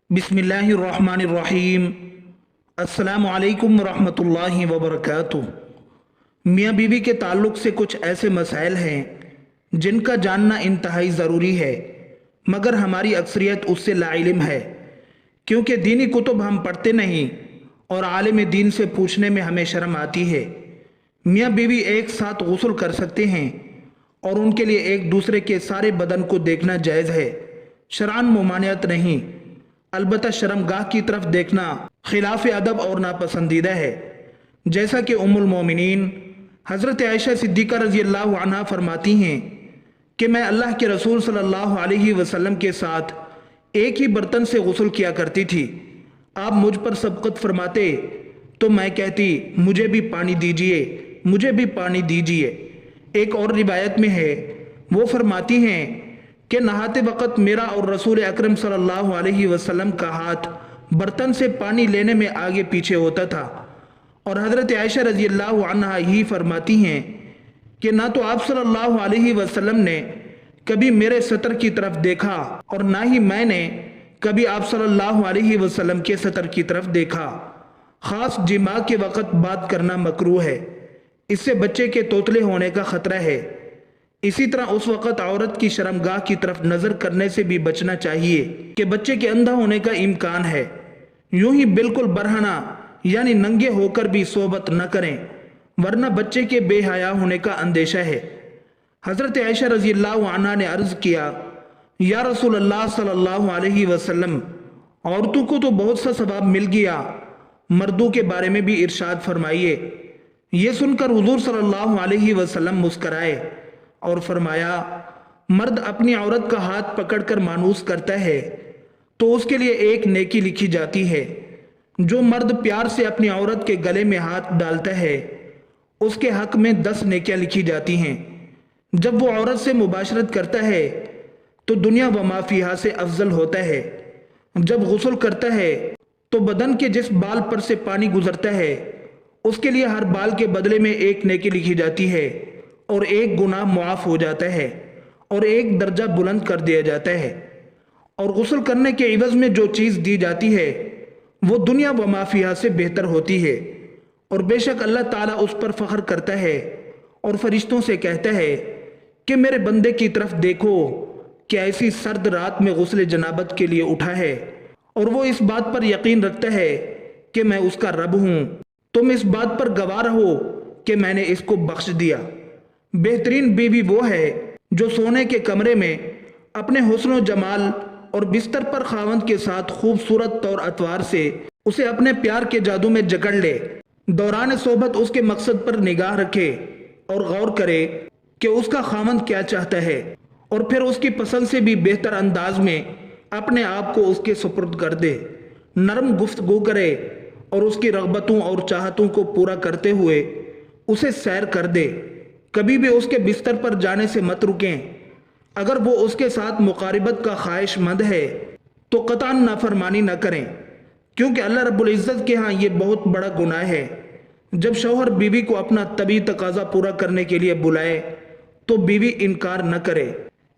बिस्मिल्लाहिर्रहमानिर्रहीम। अस्सलामु अलैकुम रहमतुल्लाहि व बरकातुहू। मियाँ बीवी के ताल्लुक़ से कुछ ऐसे मसाइल हैं जिनका जानना इंतहाई ज़रूरी है, मगर हमारी अक्सरियत उससे लाइल्म है, क्योंकि दीनी कुतुब हम पढ़ते नहीं और आलिम दीन से पूछने में हमें शर्म आती है। मियाँ बीवी एक साथ गुस्ल कर सकते हैं और उनके लिए एक दूसरे के सारे बदन को देखना जायज़ है, शरअन मुमानियत नहीं। अलबत्ता शर्मगाह की तरफ देखना खिलाफ अदब और नापसंदीदा है। जैसा कि उम्मुल मोमिनीन हज़रत आयशा सिद्दीक़ा रज़ी अल्लाह अन्हा फरमाती हैं कि मैं अल्लाह के रसूल सल्लल्लाहु अलैहि वसल्लम के साथ एक ही बर्तन से गुस्ल किया करती थी। आप मुझ पर सबकत फरमाते तो मैं कहती मुझे भी पानी दीजिए, मुझे भी पानी दीजिए। एक और रिवायत में है, वो फरमाती हैं कि नहाते वक़्त मेरा और रसूल अकरम सल्लल्लाहु अलैहि वसल्लम का हाथ बर्तन से पानी लेने में आगे पीछे होता था। और हज़रत आयशा रज़ी अल्लाह अन्हा ही फरमाती हैं कि ना तो आप सल्लल्लाहु अलैहि वसल्लम ने कभी मेरे सतर की तरफ देखा और ना ही मैंने कभी आप सल्लल्लाहु अलैहि वसल्लम के सतर की तरफ देखा। ख़ास जिमा के वक़्त बात करना मकरूह है, इससे बच्चे के तोतले होने का ख़तरा है। इसी तरह उस वक़्त औरत की शर्मगाह की तरफ नज़र करने से भी बचना चाहिए कि बच्चे के अंधा होने का इम्कान है। यूं ही बिल्कुल बरहना यानी नंगे होकर भी सोबत न करें, वरना बच्चे के बेहया होने का अंदेशा है। हज़रत आयशा रज़ी अल्लाह अन्हा ने अर्ज़ किया, या रसूल अल्लाह सल्लल्लाहु अलैहि वसल्लम, औरतों को तो बहुत सा सवाब मिल गया, मर्दों के बारे में भी इरशाद फरमाइए। ये सुनकर हुज़ूर सल्लल्लाहु अलैहि वसल्लम मुस्कराए और फरमाया, मर्द अपनी औरत का हाथ पकड़कर मानूस करता है तो उसके लिए एक नेकी लिखी जाती है। जो मर्द प्यार से अपनी औरत के गले में हाथ डालता है उसके हक में 10 नेकियां लिखी जाती हैं। जब वो औरत से मुबाशरत करता है तो दुनिया व माफिया से अफजल होता है। जब गुस्ल करता है तो बदन के जिस बाल पर से पानी गुजरता है उसके लिए हर बाल के बदले में एक नेकी लिखी जाती है और एक गुनाह मुआफ हो जाता है और एक दर्जा बुलंद कर दिया जाता है। और गुस्ल करने के इवज़ में जो चीज़ दी जाती है वो दुनिया व माफिया से बेहतर होती है। और बेशक अल्लाह ताला उस पर फ़ख्र करता है और फरिश्तों से कहता है कि मेरे बंदे की तरफ देखो कि ऐसी सर्द रात में गुस्ल जनाबत के लिए उठा है और वो इस बात पर यकीन रखता है कि मैं उसका रब हूँ। तुम इस बात पर गवाह रहो कि मैंने इसको बख्श दिया। बेहतरीन बीवी वो है जो सोने के कमरे में अपने हुस्न जमाल और बिस्तर पर खावंद के साथ खूबसूरत तौर अतवार से उसे अपने प्यार के जादू में जकड़ ले, दौरान सोबत उसके मकसद पर निगाह रखे और गौर करे कि उसका खावंद क्या चाहता है और फिर उसकी पसंद से भी बेहतर अंदाज में अपने आप को उसके सुपुर्द कर दे। नरम गुफ्तगू करे और उसकी रग़बतों और चाहतों को पूरा करते हुए उसे सैर कर दे। कभी भी उसके बिस्तर पर जाने से मत रुकें। अगर वो उसके साथ मुकारिबत का ख्वाहिशमंद है तो कतान नाफरमानी न करें, क्योंकि अल्लाह रब्बुल इज़्ज़त के यहाँ ये बहुत बड़ा गुनाह है। जब शौहर बीवी को अपना तबी तकाजा पूरा करने के लिए बुलाए तो बीवी इनकार न करे।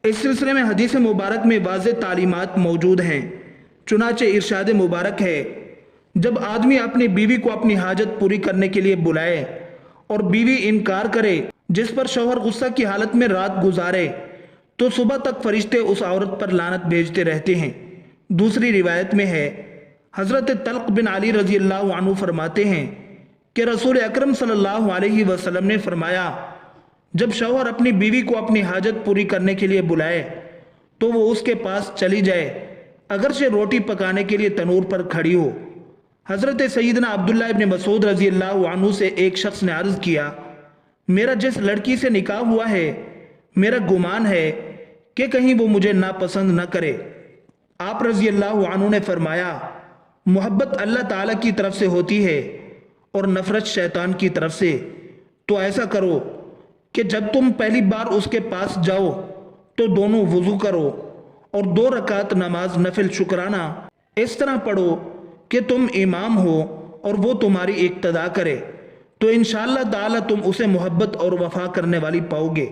इस सिलसिले में हदीस मुबारक में वाज़े तालीमात मौजूद हैं। चुनाचे इरशाद मुबारक है, जब आदमी अपनी बीवी को अपनी हाजत पूरी करने के लिए बुलाए और बीवी इनकार करे, जिस पर शौहर गुस्सा की हालत में रात गुजारे, तो सुबह तक फरिश्ते उस औरत पर लानत भेजते रहते हैं। दूसरी रिवायत में है, हज़रत तल्क़ बिन अली रज़ी अल्लाह अन्हु फरमाते हैं कि रसूल अकरम सल्लल्लाहु अलैहि वसल्लम ने फरमाया, जब शौहर अपनी बीवी को अपनी हाजत पूरी करने के लिए बुलाए तो वो उसके पास चली जाए, अगरचे रोटी पकाने के लिए तनूर पर खड़ी हो। हज़रत सैयदना अब्दुल्ला इब्न मसूद रज़ी अल्लाह अन्हु से एक शख्स ने अर्ज़ किया, मेरा जिस लड़की से निकाह हुआ है मेरा गुमान है कि कहीं वो मुझे नापसंद न करे। आप रज़ी अल्लाह अन्हु ने फरमाया, मोहब्बत अल्लाह ताला की तरफ से होती है और नफ़रत शैतान की तरफ से। तो ऐसा करो कि जब तुम पहली बार उसके पास जाओ तो दोनों वुज़ू करो और 2 रकात नमाज नफिल शुक्राना इस तरह पढ़ो कि तुम इमाम हो और वो तुम्हारी इक्तदा करे, तो इंशाअल्लाह ताला तुम उसे मोहब्बत और वफा करने वाली पाओगे।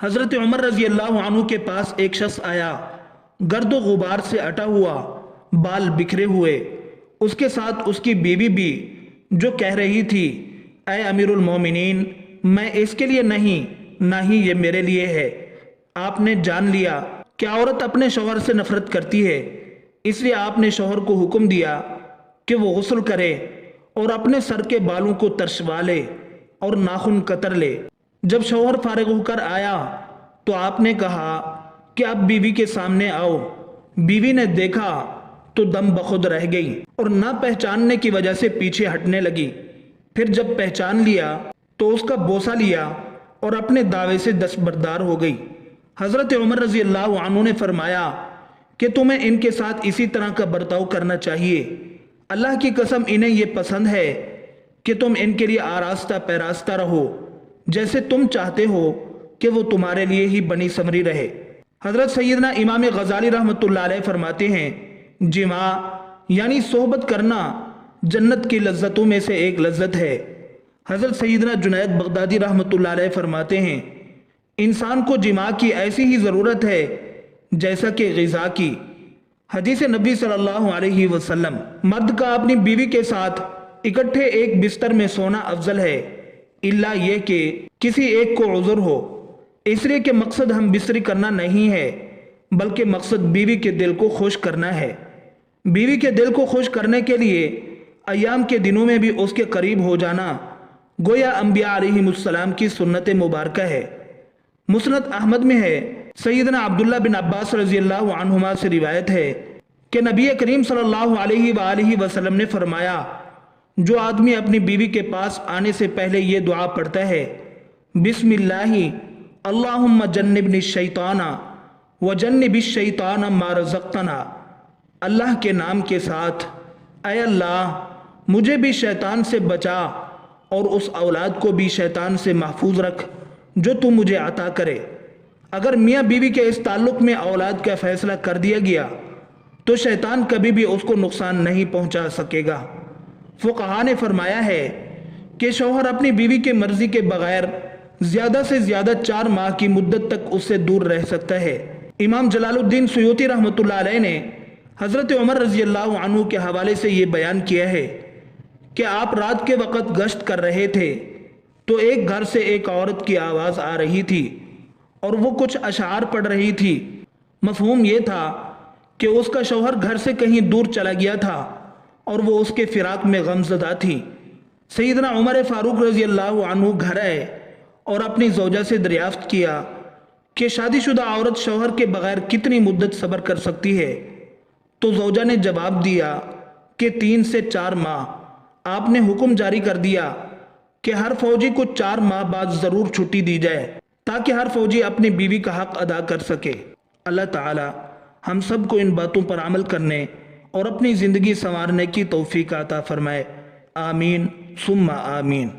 हज़रत उमर रज़ी अल्लाह अन्हु के पास एक शख्स आया, गर्दो गुबार से अटा हुआ بال بکھرے ہوئے۔ اس کے ساتھ اس کی بیوی بھی، جو کہہ رہی تھی اے امیر المومنین، میں اس کے لیے نہیں، نہ ہی یہ میرے لیے ہے۔ آپ نے جان لیا کہ عورت اپنے شوہر سے نفرت کرتی ہے، اس لیے آپ نے شوہر کو حکم دیا کہ وہ غسل کرے اور اپنے سر کے بالوں کو ترشوا لے اور ناخن کتر لے۔ جب شوہر فارغ ہو کر آیا تو آپ نے کہا کہ اب بیوی کے سامنے آؤ۔ بیوی نے دیکھا تو دم بخود رہ گئی اور نہ پہچاننے کی وجہ سے پیچھے ہٹنے لگی۔ پھر جب پہچان لیا تو اس کا بوسہ لیا اور اپنے دعوے سے دستبردار ہو گئی۔ حضرت عمر رضی اللہ عنہ نے فرمایا کہ تمہیں ان کے ساتھ اسی طرح کا برتاؤ کرنا چاہیے۔ اللہ کی قسم انہیں یہ پسند ہے کہ تم ان کے لیے آراستہ پیراستہ رہو، جیسے تم چاہتے ہو کہ وہ تمہارے لیے ہی بنی سمری رہے۔ حضرت سیدنا امام غزالی رحمۃ اللہ علیہ فرماتے ہیں، جماع یعنی صحبت کرنا جنت کی لذتوں میں سے ایک لذت ہے۔ حضرت سیدنا جنید بغدادی رحمۃ اللہ علیہ فرماتے ہیں، انسان کو جماع کی ایسی ہی ضرورت ہے جیسا کہ غذا کی۔ حدیث نبی صلی اللہ علیہ وسلم، مرد کا اپنی بیوی کے ساتھ اکٹھے ایک بستر میں سونا افضل ہے، الا یہ کہ کسی ایک کو عذر ہو۔ اس لیے کہ مقصد ہم بستری کرنا نہیں ہے، بلکہ مقصد بیوی کے دل کو خوش کرنا ہے۔ بیوی کے دل کو خوش کرنے کے لیے ایام کے دنوں میں بھی اس کے قریب ہو جانا گویا انبیاء علیہم السلام کی سنت مبارکہ ہے۔ مسند احمد میں ہے، سیدنا عبداللہ بن عباس رضی اللہ عنہما سے روایت ہے کہ نبی کریم صلی اللہ علیہ وآلہ وسلم نے فرمایا، جو آدمی اپنی بیوی کے پاس آنے سے پہلے یہ دعا پڑھتا ہے، بسم اللہ اللہم جنبنی الشیطان وجنب الشیطان ما رزقتنا، اللہ کے نام کے ساتھ، اے اللہ مجھے بھی شیطان سے بچا اور اس اولاد کو بھی شیطان سے محفوظ رکھ جو تو مجھے عطا کرے۔ اگر میاں بیوی کے اس تعلق میں اولاد کا فیصلہ کر دیا گیا تو شیطان کبھی بھی اس کو نقصان نہیں پہنچا سکے گا۔ فقہا نے فرمایا ہے کہ شوہر اپنی بیوی کے مرضی کے بغیر زیادہ سے زیادہ 4 ماہ کی مدت تک اس سے دور رہ سکتا ہے۔ امام جلال الدین سیوطی رحمۃ اللہ علیہ نے حضرت عمر رضی اللہ عنہ کے حوالے سے یہ بیان کیا ہے کہ آپ رات کے وقت گشت کر رہے تھے تو ایک گھر سے ایک عورت کی آواز آ رہی تھی اور وہ کچھ اشعار پڑھ رہی تھی۔ مفہوم یہ تھا کہ اس کا شوہر گھر سے کہیں دور چلا گیا تھا اور وہ اس کے فراق میں غم زدہ تھی۔ سیدنا عمر فاروق رضی اللہ عنہ گھر آئے اور اپنی زوجہ سے دریافت کیا کہ شادی شدہ عورت شوہر کے بغیر کتنی مدت صبر کر سکتی ہے؟ تو زوجہ نے جواب دیا کہ 3 سے 4 ماہ۔ آپ نے حکم جاری کر دیا کہ ہر فوجی کو 4 ماہ بعد ضرور چھٹی دی جائے تاکہ ہر فوجی اپنی بیوی کا حق ادا کر سکے۔ اللہ تعالی ہم سب کو ان باتوں پر عمل کرنے اور اپنی زندگی سنوارنے کی توفیق عطا فرمائے۔ آمین ثم آمین۔